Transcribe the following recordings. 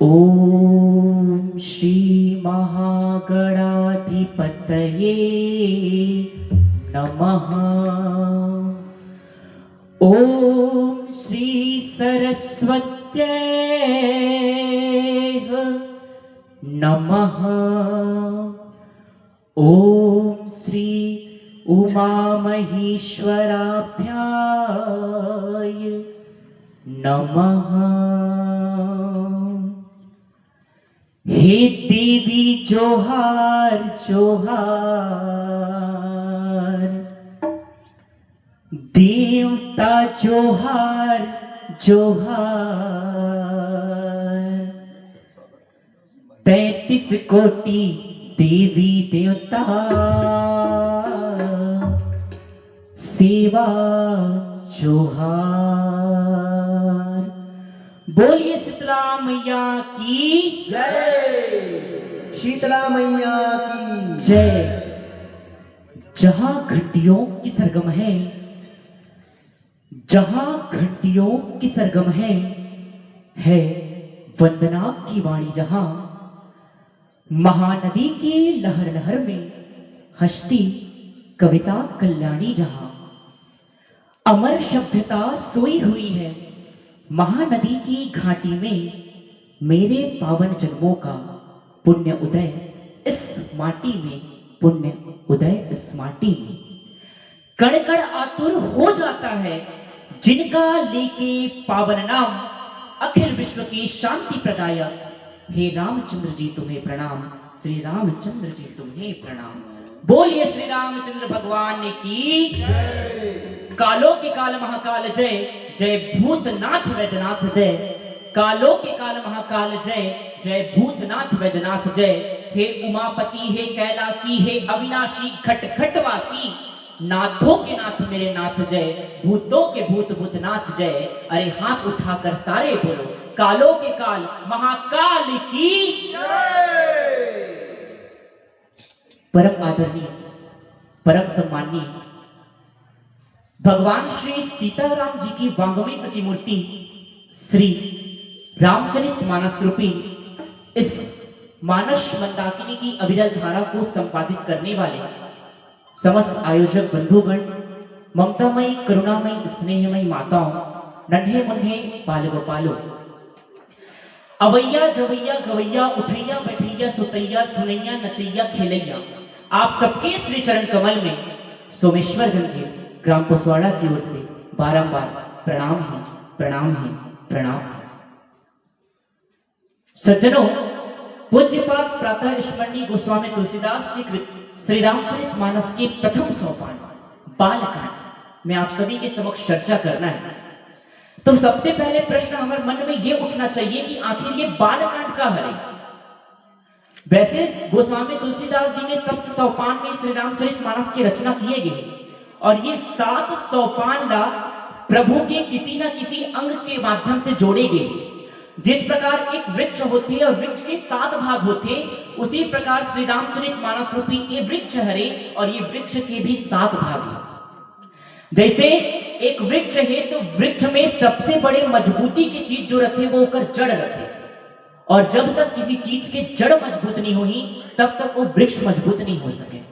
ओम श्री महागणाधिपतये नमः। ओम श्री सरस्वत्यै नमः। ओम श्री उमा महेश्वराभ्याय नमः। हे देवी जोहार जोहार, देवता जोहार जोहार। 33 कोटि देवी देवता सेवा जोहार। बोलिए शीतला मैया की जय। शीतला मैया की जय। जहां घंटियों की सरगम है, जहां घंटियों की सरगम है वंदना की वाणी। जहां महानदी की लहर लहर में हस्ती कविता कल्याणी। जहां अमर सभ्यता सोई हुई है महानदी की घाटी में, मेरे पावन जन्मों का पुण्य उदय इस माटी में, पुण्य उदय इस माटी में। कण कण आतुर हो जाता है जिनका लेके पावन नाम, अखिल विश्व की शांति प्रदायक। हे रामचंद्र जी तुम्हें प्रणाम, श्री रामचंद्र जी तुम्हें प्रणाम। बोलिए श्री रामचंद्र भगवान की जय। कालो के काल महाकाल जय, जय भूतनाथ वैद्यनाथ जय। कालो के काल महाकाल जय, जय भूतनाथ वैद्यनाथ जय। हे उमापति, हे कैलाशी, हे अविनाशी, खट खटवासी, नाथों के नाथ मेरे नाथ जय। भूतों के भूत भूतनाथ जय। अरे हाथ उठाकर सारे बोलो, कालो के काल महाकाल की जय। परम आदरणीय, परम सम्माननीय भगवान श्री सीताराम जी की वांगमयी प्रतिमूर्ति श्री रामचरितमानस रूपी इस मानस मंदाकिनी की अविरल धारा को संपादित करने वाले समस्त आयोजक बंधुगण, ममतामयी करुणामयी स्नेहमयी माताओं, नन्हे मुन्हे बाल गोपालों, अवैया जवैया गवैया, उठैया बैठैया, सुतैया सुनैया, नचैया खेलैया, आप सबके श्री चरण कमल में सोमेश्वरगंज जी ग्राम पुसवाड़ा की ओर से बारंबार प्रणाम है, प्रणाम है, प्रणाम है। सज्जनों, पूज्यपाद प्रातः स्मरणीय गोस्वामी तुलसीदास जी कृत श्री रामचरितमानस के प्रथम सोपान बालकांड में आप सभी के समक्ष चर्चा करना है। तो सबसे पहले प्रश्न हमारे मन में यह उठना चाहिए कि आखिर ये बालकांड का है। वैसे गोस्वामी तुलसीदास जी ने सप्त सोपान में श्री रामचरितमानस की रचना किए गए और ये 7 सोपान ला प्रभु के किसी न किसी अंग के माध्यम से जोड़े गए। जिस प्रकार एक वृक्ष होते और वृक्ष के 7 भाग होते, उसी प्रकार श्री रामचरितमानस रूपी ये वृक्ष हरे और ये वृक्ष के भी 7 भाग हैं। जैसे एक वृक्ष है तो वृक्ष में सबसे बड़े मजबूती की चीज जो रखे वो होकर जड़ रखे, और जब तक किसी चीज के जड़ मजबूत नहीं हुई तब तक वो वृक्ष मजबूत नहीं हो सके।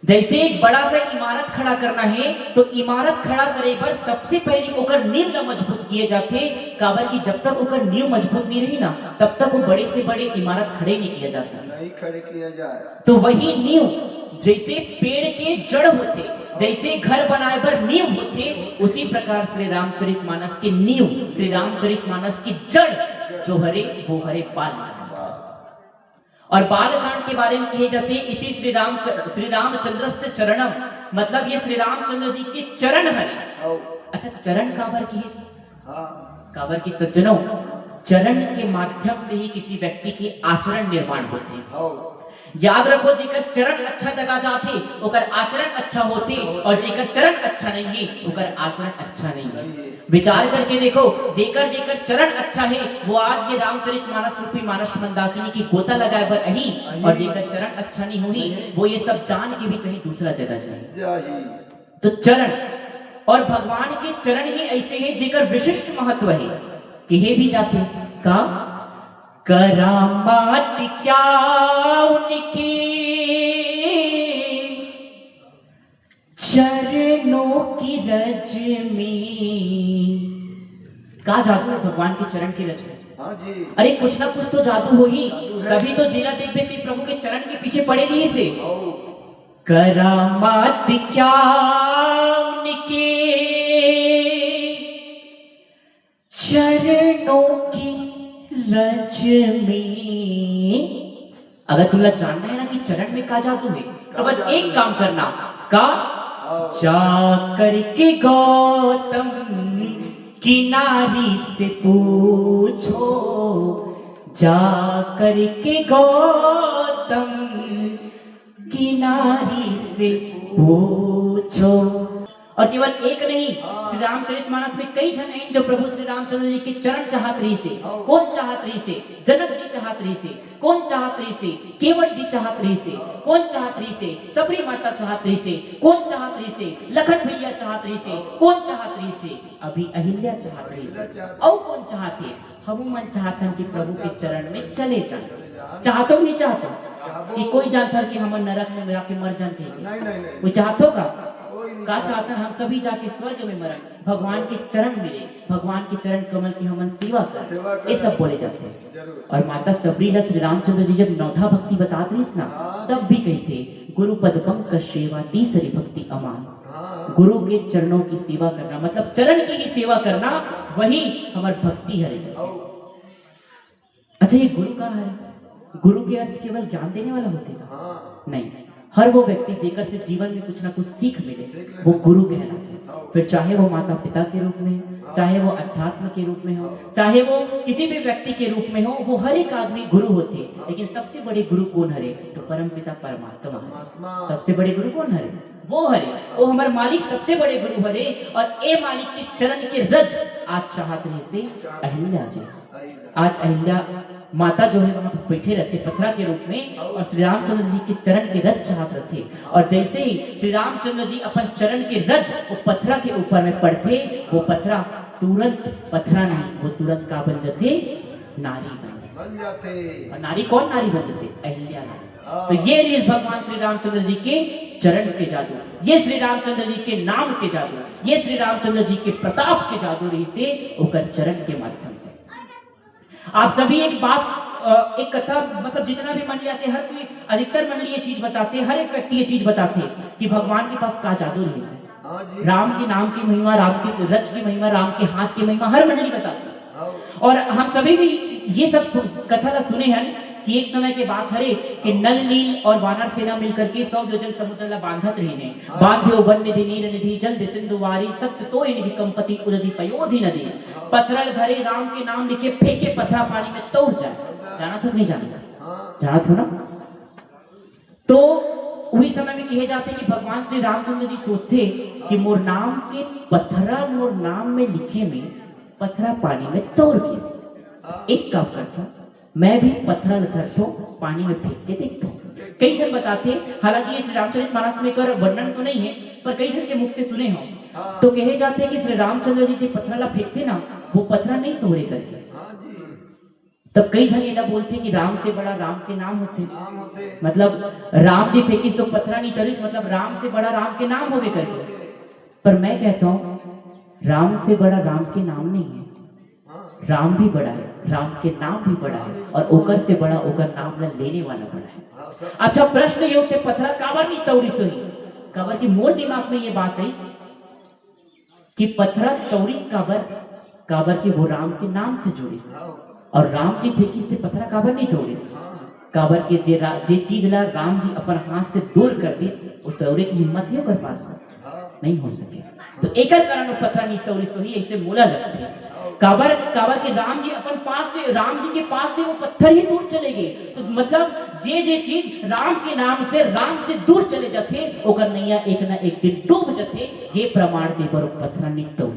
जैसे एक बड़ा सा इमारत खड़ा करना है तो इमारत खड़ा करे पर सबसे पहले ओकर नींव मजबूत किए जाते, काबर की जब तक ओकर नींव मजबूत नहीं रही ना तब तक वो बड़े से बड़े इमारत खड़े नहीं किया जा सकता, नहीं खड़े किया जाए। तो वही नींव जैसे पेड़ के जड़ होते, जैसे घर बनाए पर नींव होते, उसी प्रकार श्री रामचरितमानस की नींव, श्री रामचरितमानस की जड़ जो हरे वो हरे बालकांड। और बालकांड के बारे में कहे जाते इति श्री रामचंद्र से चरणम, मतलब ये श्री रामचंद्र जी के चरण हरे। अच्छा, चरण काबर की है? काबर की सज्जनों, चरण के माध्यम से ही किसी व्यक्ति के आचरण निर्माण होते हैं। याद रखो, जेकर चरण अच्छा जगह जाते ओकर आचरण अच्छा होते, और जेकर चरण अच्छा नहीं है ओकर आचरण अच्छा नहीं है। विचार करके देखो, जेकर जेकर चरण अच्छा है वो आज ये रामचरितमानस रूपी मानस मंदाकिनी की गोता लगाए पर अही, और जेकर चरण अच्छा नहीं हुई वो ये सब जान के भी कहीं दूसरा जगह जाए। तो चरण और भगवान के चरण ही ऐसे हैं जेकर विशिष्ट महत्व है। कहे भी जाते का करामात क्या उनकी चरणों की रज में। का जादू है भगवान के चरण की रज में। हाँ जी। अरे कुछ ना कुछ तो जादू हो ही, जादू है। तभी तो जिला देख बेटी प्रभु के चरण के पीछे पड़े नहीं से। आओ। करामात क्या उनके चरणों की रज में। अगर तुम्हें जानना है ना कि चरण में का जादू है, तो बस एक काम करना। का जा करके गौतम की नारी से पूछो, जा करके गौतम की नारी से पूछो। और केवल एक नहीं, श्री रामचरितमानस में कई जन हैं जो प्रभु श्री रामचंद्र जी के चरण चाहत रही से। कौन चाहत रही से? जनक जी चाहत रही से। कौन चाहत रही से? केवट जी चाहत रही से। कौन चाहत रही से? सबरी माता चाहत रही से। कौन चाहत रही से? लखन भैया चाहत रही से। कौन चाहत रही से? अभी अहिल्या चाहत रही से। और कौन चाहते? हम मन चाहते हैं कि प्रभु के चरण में चले जाए। चाहतो नहीं चाहतो कि कोई जानता कि हम नरक में जाके मर जाते हैं? नहीं नहीं नहीं। कोई चाहतो का? कोई नहीं का चाहते हैं हम सभी जाके स्वर्ग में मरन, भगवान के चरण मिले, भगवान के चरण कमल की हम सेवा कर, ये सब बोले जाते हैं। जरूर। और माता सबरीला श्री रामचंद्र जी जब नौधा भक्ति बताते रही ना, तब भी कहते गुरु पद पंकज सेवा तीसरी भक्ति अमान। हाँ। गुरु के चरणों की सेवा करना मतलब चरण की ही सेवा करना, वही हमारी भक्ति है। आओ। अच्छा, ये गुरु का है? गुरु के अर्थ केवल ज्ञान देने वाला होते का? हाँ। नहीं, हर वो व्यक्ति जेकर से जीवन में कुछ ना कुछ सीख मिले वो गुरु कहलाते हैं। फिर चाहे वो माता पिता के रूप में, चाहे वो अध्यात्म के रूप में हो, चाहे वो किसी भी व्यक्ति के रूप में हो, वो हर एक आदमी गुरु होते हैं। लेकिन सबसे बड़े गुरु कौन हरे? तो परम पिता परमात्मा हरे। सबसे बड़े गुरु कौन हरे? वो हरे, वो हमारे मालिक सबसे बड़े गुरु हरे। और ए मालिक के चरण के रज आज चाहत रहे से अहिल्या जी। आज अहिल्या माता जो है वहां पर बैठे रहते पथरा के रूप में, और श्री रामचंद्र जी के चरण के रज चाहत रहते। और जैसे ही श्री रामचंद्र जी अपन चरण के रज वो पथरा के ऊपर में पड़ते, वो पथरा तुरंत पथरा नहीं, वो तुरंत का बन जाते? नारी बन जाते। और नारी कौन नारी बन जाते? अहिल्या नारी। तो ये रही भगवान श्री रामचंद्र जी के चरण के जादू, ये श्री रामचंद्र जी के नाम के जादू, ये श्री रामचंद्र जी के प्रताप के जादू रही से ओकर चरण के माध्यम से। आप सभी एक बात, एक कथा मतलब जितना भी मंडली आते, हर कोई अधिकतर मंडली ये चीज बताते, हर एक व्यक्ति ये चीज बताते कि भगवान के पास का जादू रही है। राम के नाम की महिमा, राम के रच की महिमा, राम के हाथ की महिमा हर मंडली बताती। और हम सभी भी ये सब कथा सुने हैं कि एक समय के बात हरे कि नल नील और वानर सेना मिलकर के 100 योजन समुद्र ला बांधत रहने। बांध्यो वन निधि नीर निधि जल सिंधु वारी सत्य तो निधि कंपति उदधि पयोधि नदेश। पत्थर धरे राम के नाम लिखे फेंके पथरा पानी में तोड़ जाए। जाना तो नहीं जाना? जाना तो ना। तो वही समय में कहे जाते कि भगवान श्री रामचंद्र जी सोचते कि मोर नाम के पथरा मोर नाम में लिखे में पथरा पानी में तोड़ किस। एक काम करता मैं भी पत्थरा लथड़ता हूँ, पानी में फेंक के देखता हूँ। कई जन बताते, हालांकि ये श्री रामचरितमानस में कर वर्णन तो नहीं है, पर कई जन के मुख से सुने हो तो कहे जाते हैं कि श्री रामचंद्र जी जो पत्थरा फेंकते ना, वो पत्थरा नहीं तोड़े करके। तब कई जन ये बोलते कि राम से बड़ा राम के नाम होते, मतलब राम जी फेंकिस तो पत्थरा नहीं तोड़िस, मतलब राम से बड़ा राम के नाम होवे करके। पर मैं कहता हूँ राम से बड़ा राम के नाम नहीं है, राम भी बड़ा है, राम के नाम भी बड़ा है, और ओकर से बड़ा ओकर नाम ला लेने वाला बड़ा है। अच्छा, प्रश्न ये उठते पथरा काबर नहीं तोड़ी सोई? काबर की मोर दिमाग में ये बात है कि पथरा तोड़िस काबर की वो राम के नाम से जोड़िस, और राम जी फेंकिस थे पथरा काबर नहीं तोड़िस? काबर के जे चीज ला राम जी अपन हाथ से दूर कर दिस, वो तोड़े की हिम्मत है ओकर पास में नहीं हो सके। तो एकर कारण वो पथरा नहीं तोड़िस सोई, ऐसे मोला लगते हैं। काबर के राम जी अपन पास से, राम जी के पास से वो पत्थर ही दूर चले गए। तो मतलब जे चीज राम के नाम से राम से दूर चले जाते, ओकर नैया एक ना एक दिन डूब जाते। ये प्रमाण दे पर पत्थर नहीं तोड़।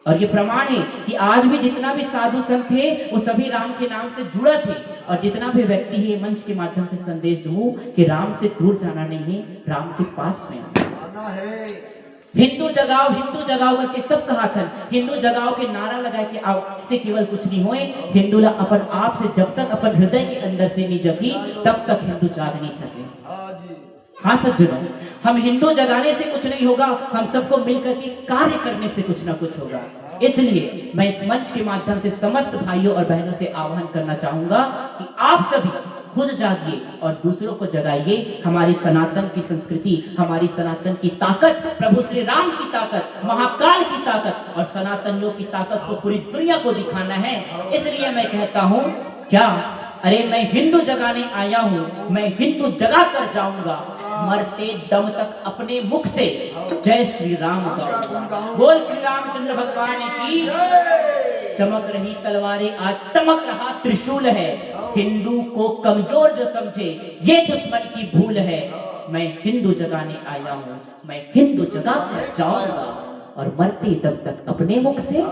और ये प्रमाण है कि आज भी जितना भी साधु संत थे वो सभी राम के नाम से जुड़ा थे। और जितना भी व्यक्ति है मंच के माध्यम से संदेश दूं कि राम से दूर जाना नहीं है, राम के पास में आना है। हिंदू जगाओ करके सब कहा था। हिंदू जगाओ के नारा लगा के आप से केवल कुछ नहीं होए। हिंदू ला अपन आप से जब तक अपन हृदय के अंदर से नहीं जगी तब तक हिंदू जाग नहीं सके। हाँ जी। हाँ सज्जनों, हम हिंदू जगाने से कुछ नहीं होगा, हम सबको मिलकर के कार्य करने से कुछ ना कुछ होगा। इसलिए मैं इस मंच के माध्यम से समस्त भाइयों और बहनों से आह्वान करना चाहूंगा कि आप सभी खुद जागिए और दूसरों को जगाइए। हमारी सनातन की संस्कृति, हमारी सनातन की ताकत, प्रभु श्री राम की ताकत, महाकाल की ताकत और सनातनियों की ताकत को पूरी दुनिया को दिखाना है। इसलिए मैं कहता हूं, क्या अरे मैं हिंदू जगाने आया हूं, मैं हिंदू जगा कर जाऊंगा, मरते दम तक अपने मुख से जय श्री राम गाऊंगा। बोल श्री रामचंद्र भगवान की। चमक रही तलवारें आज तमक रहा त्रिशूल है। हिंदू को कमजोर जो समझे ये दुश्मन की भूल है। मैं हिंदू जगाने आया हूं, मैं हिंदू जगा कर जाऊंगा और मरते दम तक अपने मुख से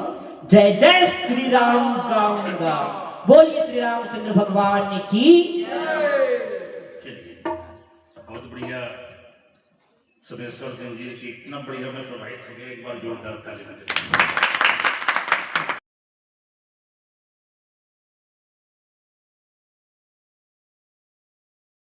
जय जय श्री राम गाऊंगा। बोलिए श्री रामचंद्र भगवान की। चलिए, बहुत बढ़िया सुरेश्वर सिंह जी की इतना बढ़िया में प्रभावित हो गया। एक बार जोरदार ताली बजाइए।